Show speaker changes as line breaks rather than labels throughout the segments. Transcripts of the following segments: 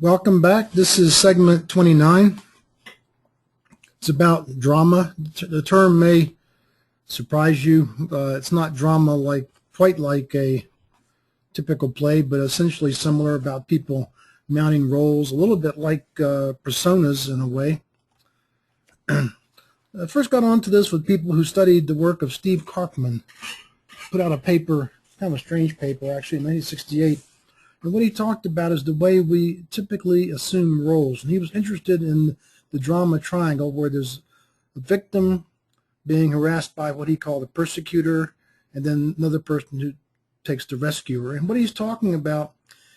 Welcome back. This is segment 29. It's about drama. The term may surprise you. It's not drama quite like a typical play, but essentially similar, about people mounting roles, a little bit like personas in a way. I first got onto this with people who studied the work of Steve Karpman. Put out a paper, kind of a strange paper actually, in 1968. And what he talked about is the way we typically assume roles. And he was interested in the drama triangle, where there's a victim being harassed by what he called a persecutor, and then another person who takes the rescuer. And what he's talking about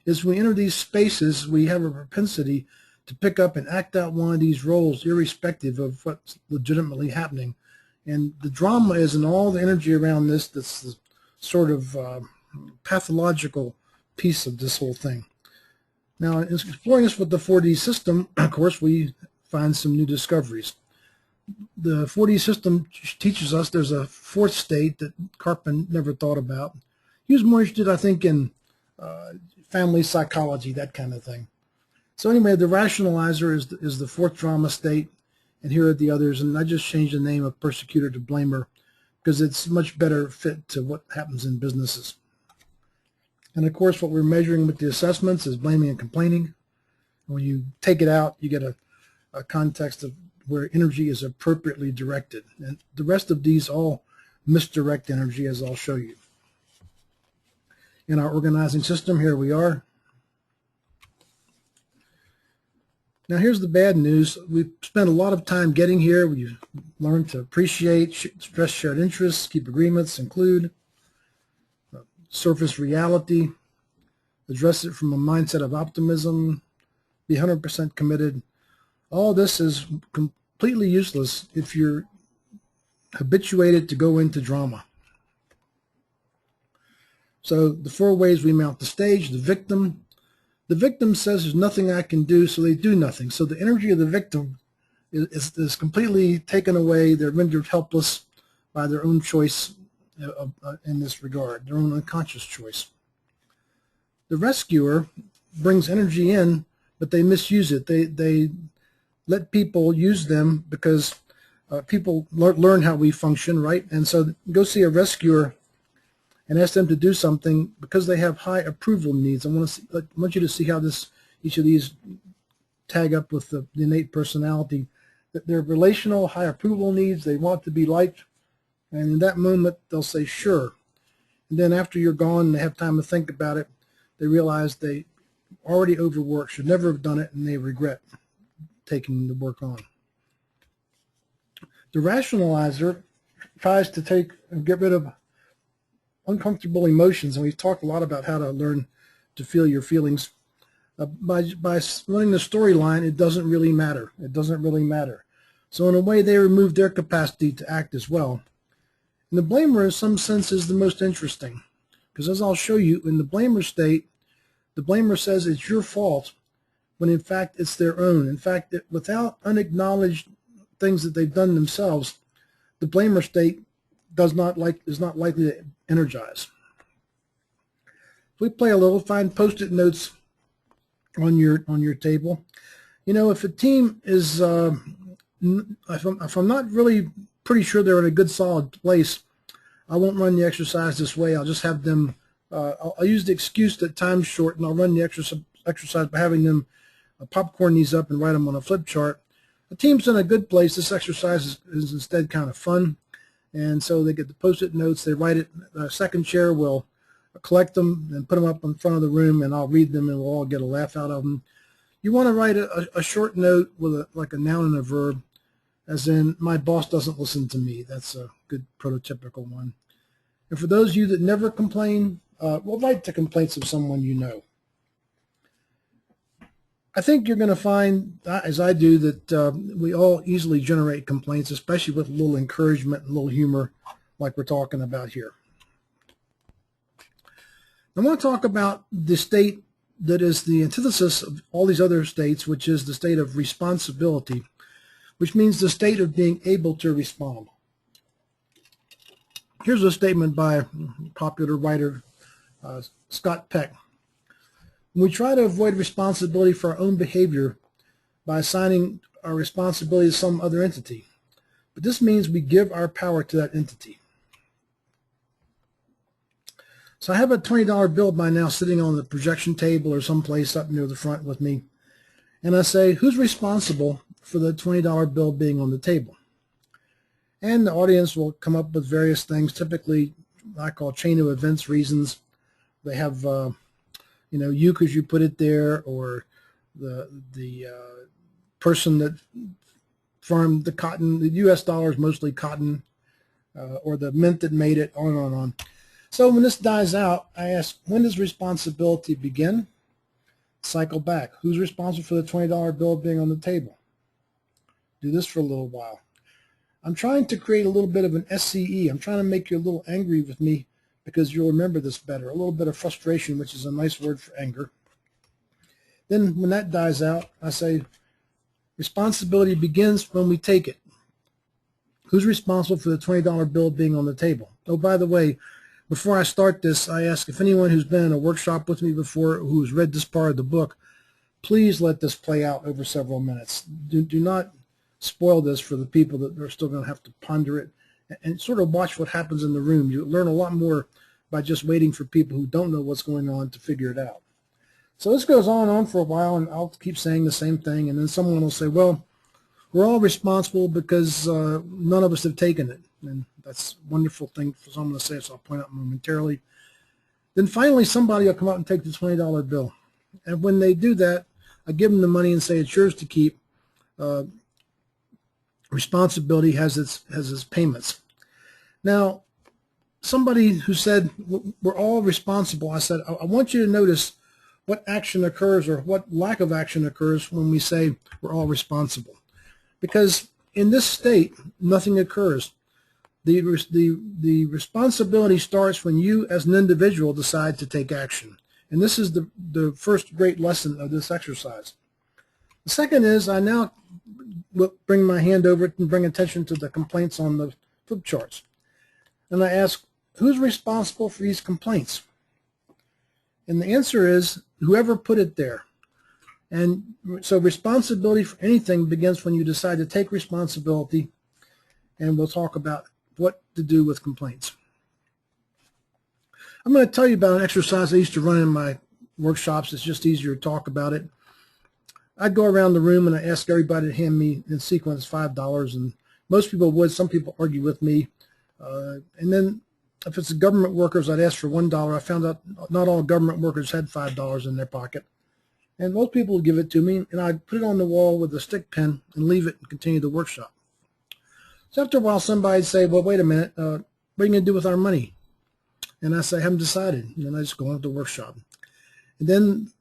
is when we enter these spaces, we have a propensity to pick up and act out one of these roles irrespective of what's legitimately happening. And the drama is in all the energy around this that's the sort of pathological piece of this whole thing. Now, in exploring this with the 4D system, of course, we find some new discoveries. The 4D system teaches us there's a fourth state that Karpman never thought about. He was more interested, I think, in family psychology, that kind of thing. So anyway, the rationalizer is the fourth drama state, and here are the others. And I just changed the name of persecutor to blamer because it's much better fit to what happens in businesses. And of course, what we're measuring with the assessments is blaming and complaining. When you take it out, you get a context of where energy is appropriately directed. And the rest of these all misdirect energy, as I'll show you. In our organizing system, here we are. Now here's the bad news. We've spent a lot of time getting here. We've learned to appreciate, stress shared interests, keep agreements, include, surface reality, address it from a mindset of optimism, be 100% committed. All this is completely useless if you're habituated to go into drama. So the four ways we mount the stage: the victim. The victim says there's nothing I can do, so they do nothing. So the energy of the victim is completely taken away. They're rendered helpless by their own choice in this regard, their own unconscious choice. The rescuer brings energy in, but they misuse it. They let people use them because people learn how we function, right? And so go see a rescuer and ask them to do something because they have high approval needs. I want you to see how each of these tag up with the innate personality. That they're relational, high approval needs. They want to be liked. And in that moment, they'll say, sure. And then after you're gone and they have time to think about it, they realize they already overworked, should never have done it, and they regret taking the work on. The rationalizer tries to get rid of uncomfortable emotions, and we've talked a lot about how to learn to feel your feelings. By running the storyline, it doesn't really matter. It doesn't really matter. So in a way, they remove their capacity to act as well. And the blamer, in some sense, is the most interesting, because as I'll show you, in the blamer state, the blamer says it's your fault when in fact it's their own. In fact, without unacknowledged things that they've done themselves, the blamer state is not likely to energize. If we play a little, find post-it notes on your table. You know, if a team is, if I'm not really pretty sure they're in a good solid place, I won't run the exercise this way. I'll just have them, I'll use the excuse that time's short, and I'll run the exercise by having them popcorn these up and write them on a flip chart. A team's in a good place. This exercise is instead kind of fun. And so they get the post-it notes, they write it. The second chair will collect them and put them up in front of the room, and I'll read them, and we'll all get a laugh out of them. You want to write a short note with like a noun and a verb, as in, my boss doesn't listen to me. That's a good prototypical one. And for those of you that never complain, well, write the complaints of someone you know. I think you're going to find, as I do, that we all easily generate complaints, especially with a little encouragement and a little humor like we're talking about here. I want to talk about the state that is the antithesis of all these other states, which is the state of responsibility, which means the state of being able to respond. Here's a statement by a popular writer, Scott Peck. We try to avoid responsibility for our own behavior by assigning our responsibility to some other entity. But this means we give our power to that entity. So I have a $20 bill by now sitting on the projection table or someplace up near the front with me. And I say, who's responsible for the $20 bill being on the table? And the audience will come up with various things, typically I call chain of events reasons. They have, you because you put it there, or the person that farmed the cotton, the U.S. dollar is mostly cotton, or the mint that made it, on and on and on. So when this dies out, I ask, when does responsibility begin? Cycle back. Who's responsible for the $20 bill being on the table? Do this for a little while. I'm trying to create a little bit of an SCE. I'm trying to make you a little angry with me because you'll remember this better. A little bit of frustration, which is a nice word for anger. Then when that dies out, I say, responsibility begins when we take it. Who's responsible for the $20 bill being on the table? Oh, by the way, before I start this, I ask if anyone who's been in a workshop with me before, who's read this part of the book, please let this play out over several minutes. Do not spoil this for the people that are still going to have to ponder it, and sort of watch what happens in the room. You learn a lot more by just waiting for people who don't know what's going on to figure it out. So this goes on and on for a while, and I'll keep saying the same thing, and then someone will say, well, we're all responsible because none of us have taken it. And that's a wonderful thing for someone to say, so I'll point out momentarily. Then finally somebody will come out and take the $20 bill. And when they do that, I give them the money and say it's yours to keep. Responsibility has its payments. Now, somebody who said, we're all responsible, I said, I want you to notice what action occurs or what lack of action occurs when we say we're all responsible. Because in this state, nothing occurs. The responsibility starts when you as an individual decide to take action. And this is the first great lesson of this exercise. The second is I now will bring my hand over and bring attention to the complaints on the flip charts. And I ask, who's responsible for these complaints? And the answer is whoever put it there. And so responsibility for anything begins when you decide to take responsibility, and we'll talk about what to do with complaints. I'm going to tell you about an exercise I used to run in my workshops. It's just easier to talk about it. I'd go around the room and I ask everybody to hand me in sequence $5, and most people would. Some people argue with me. And then if it's the government workers, I'd ask for $1. I found out not all government workers had $5 in their pocket. And most people would give it to me, and I'd put it on the wall with a stick pin and leave it and continue the workshop. So after a while, somebody'd say, well, wait a minute, what are you going to do with our money? And I say, I haven't decided. And then I just go on to the workshop. And then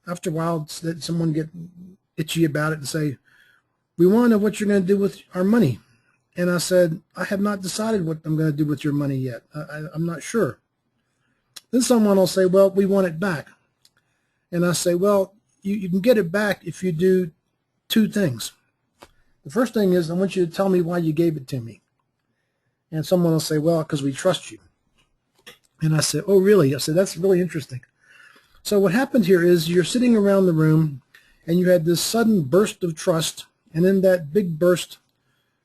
after a while, someone get itchy about it and say, we want to know what you're going to do with our money. And I said, I have not decided what I'm going to do with your money yet. I'm not sure. Then someone will say, well, we want it back. And I say, well, you can get it back if you do two things. The first thing is I want you to tell me why you gave it to me. And someone will say, well, because we trust you. And I say, oh, really? I said, that's really interesting. So what happened here is you're sitting around the room and you had this sudden burst of trust. And in that big burst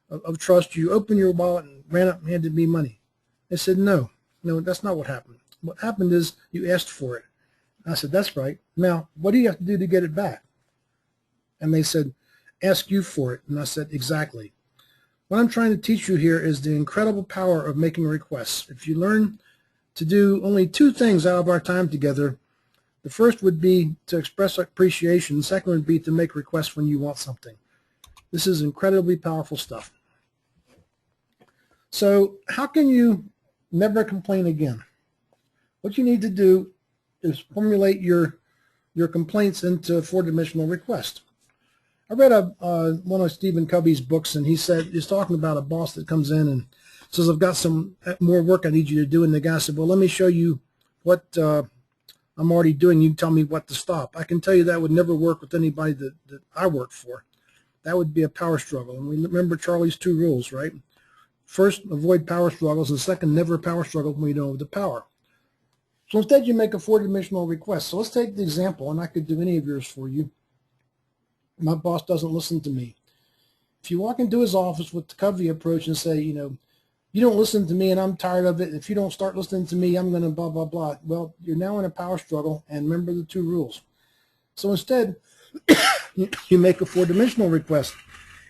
of trust, you opened your wallet and ran up and handed me money. I said, no, that's not what happened. What happened is you asked for it. I said, that's right. Now, what do you have to do to get it back? And they said, ask you for it. And I said, exactly. What I'm trying to teach you here is the incredible power of making requests. If you learn to do only two things out of our time together, the first would be to express appreciation. The second would be to make requests when you want something. This is incredibly powerful stuff. So how can you never complain again? What you need to do is formulate your complaints into a four-dimensional request. I read one of Stephen Covey's books, and he's talking about a boss that comes in and says, I've got some more work I need you to do. And the guy said, well, let me show you what I'm already doing. You can tell me what to stop. I can tell you that would never work with anybody that I work for. That would be a power struggle. And we remember Charlie's 2 rules, right? First, avoid power struggles, and second, never power struggle when you don't have the power. So instead you make a four-dimensional request. So let's take the example, and I could do any of yours for you. My boss doesn't listen to me. If you walk into his office with the Covey approach and say, you don't listen to me and I'm tired of it. If you don't start listening to me, I'm going to blah, blah, blah. Well, you're now in a power struggle, and remember the two rules. So instead, you make a four-dimensional request.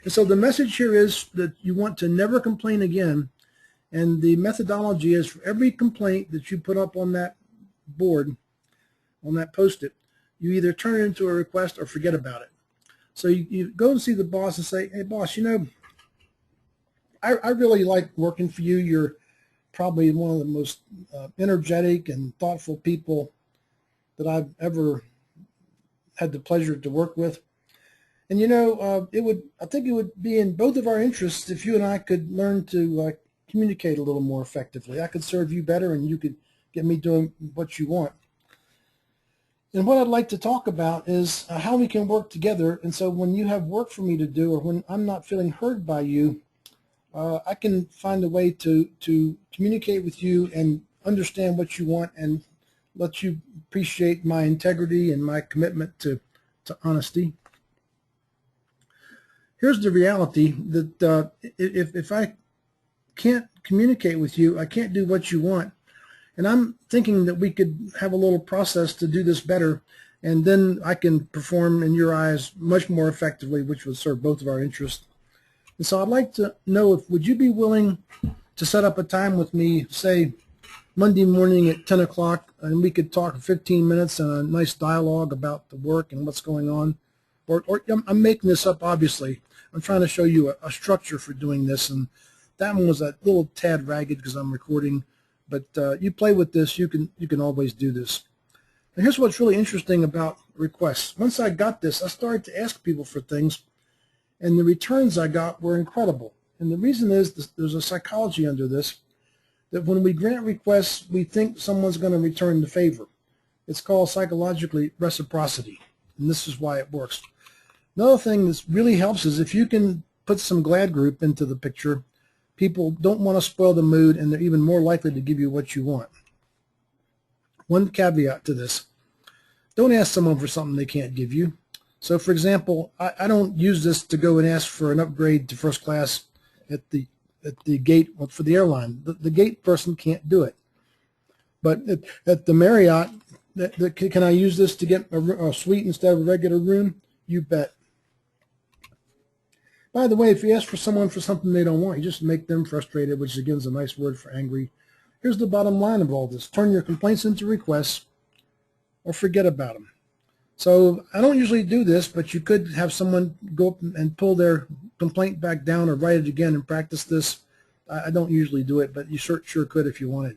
And so the message here is that you want to never complain again. And the methodology is for every complaint that you put up on that board, on that Post-it, you either turn it into a request or forget about it. So you go and see the boss and say, hey, boss, I really like working for you. You're probably one of the most energetic and thoughtful people that I've ever had the pleasure to work with. And I think it would be in both of our interests if you and I could learn to communicate a little more effectively. I could serve you better, and you could get me doing what you want. And what I'd like to talk about is how we can work together. And so when you have work for me to do, or when I'm not feeling heard by you, I can find a way to communicate with you and understand what you want and let you appreciate my integrity and my commitment to honesty. Here's the reality that if I can't communicate with you, I can't do what you want. And I'm thinking that we could have a little process to do this better, and then I can perform in your eyes much more effectively, which would serve both of our interests. And so I'd like to know would you be willing to set up a time with me, say Monday morning at 10 o'clock, and we could talk 15 minutes and a nice dialogue about the work and what's going on. Or I'm making this up, obviously. I'm trying to show you a structure for doing this, and that one was a little tad ragged because I'm recording. But you play with this, you can always do this. And here's what's really interesting about requests. Once I got this, I started to ask people for things, and the returns I got were incredible. And the reason is there's a psychology under this, that when we grant requests, we think someone's going to return the favor. It's called psychologically reciprocity, and this is why it works. Another thing that really helps is if you can put some glad group into the picture. People don't want to spoil the mood, and they're even more likely to give you what you want. One caveat to this: don't ask someone for something they can't give you. So, for example, I don't use this to go and ask for an upgrade to first class at the gate for the airline. The gate person can't do it. But at the Marriott, can I use this to get a suite instead of a regular room? You bet. By the way, if you ask for someone for something they don't want, you just make them frustrated, which again is a nice word for angry. Here's the bottom line of all this: turn your complaints into requests or forget about them. So I don't usually do this, but you could have someone go up and pull their complaint back down or write it again and practice this. I don't usually do it, but you sure could if you wanted.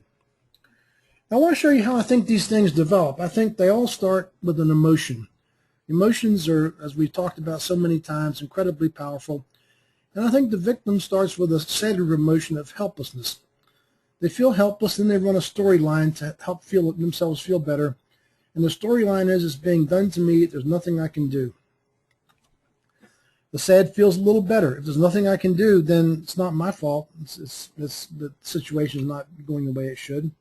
Now, I want to show you how I think these things develop. I think they all start with an emotion. Emotions are, as we've talked about so many times, incredibly powerful. And I think the victim starts with a cellular emotion of helplessness. They feel helpless, and they run a storyline to help themselves feel better. And the storyline is, it's being done to me, there's nothing I can do. The sad feels a little better. If there's nothing I can do, then it's not my fault. The situation is not going the way it should.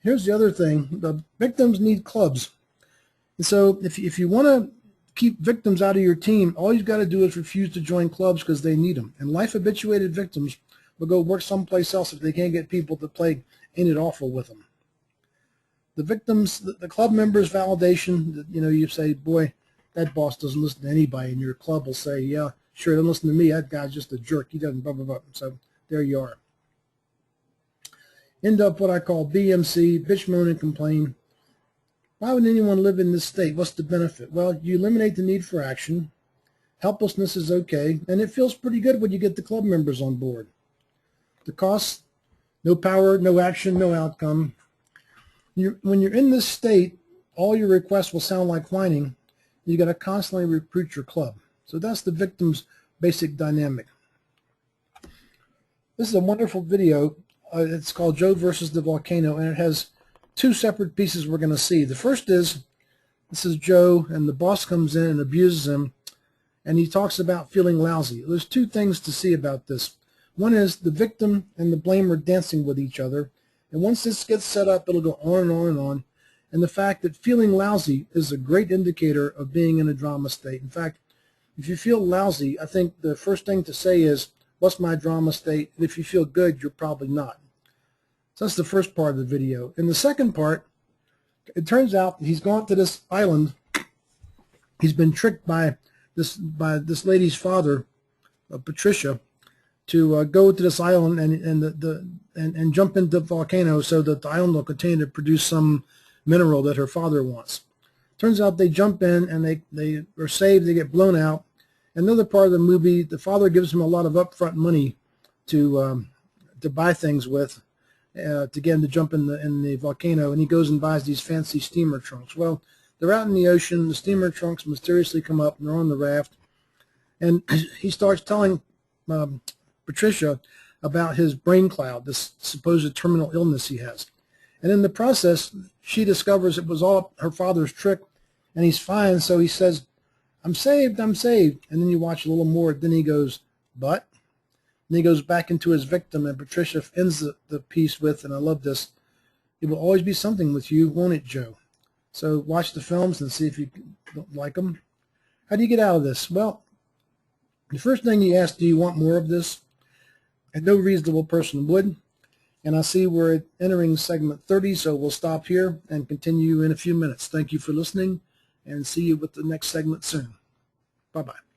Here's the other thing: the victims need clubs. And so if you want to keep victims out of your team, all you've got to do is refuse to join clubs because they need them. And life-habituated victims will go work someplace else if they can't get people to play Ain't It Awful with them. The victims, the club members' validation, you say, boy, that boss doesn't listen to anybody, and your club will say, yeah, sure, don't listen to me, that guy's just a jerk, he doesn't blah, blah, blah. So there you are. End up what I call BMC, bitch, moan, and complain. Why would anyone live in this state? What's the benefit? Well, you eliminate the need for action. Helplessness is okay, and it feels pretty good when you get the club members on board. The cost: no power, no action, no outcome. When you're in this state, all your requests will sound like whining. You got to constantly recruit your club. So that's the victim's basic dynamic. This is a wonderful video. It's called Joe versus the Volcano, and it has two separate pieces we're going to see. The first is, this is Joe, and the boss comes in and abuses him, and he talks about feeling lousy. There's two things to see about this. One is the victim and the blamer dancing with each other, And once this gets set up, it'll go on and on and on. And the fact that feeling lousy is a great indicator of being in a drama state. In fact, if you feel lousy, I think the first thing to say is, what's my drama state? And if you feel good, you're probably not. So that's the first part of the video. In the second part, it turns out he's gone to this island. He's been tricked by this lady's father, Patricia, to go to this island and jump into the volcano so that the island will continue to produce some mineral that her father wants. Turns out they jump in and they are saved. They get blown out. Another part of the movie, the father gives him a lot of upfront money to buy things with, to get him to jump in the volcano, and he goes and buys these fancy steamer trunks. Well, they're out in the ocean. The steamer trunks mysteriously come up, and they're on the raft, and he starts telling Patricia about his brain cloud, this supposed terminal illness he has. And in the process, she discovers it was all her father's trick, and he's fine. So he says, I'm saved, I'm saved. And then you watch a little more. Then he goes, but? And he goes back into his victim, and Patricia ends the piece with, and I love this, it will always be something with you, won't it, Joe? So watch the films and see if you don't like them. How do you get out of this? Well, the first thing you ask, do you want more of this? And no reasonable person would. And I see we're entering segment 30, so we'll stop here and continue in a few minutes. Thank you for listening, and see you with the next segment soon. Bye-bye.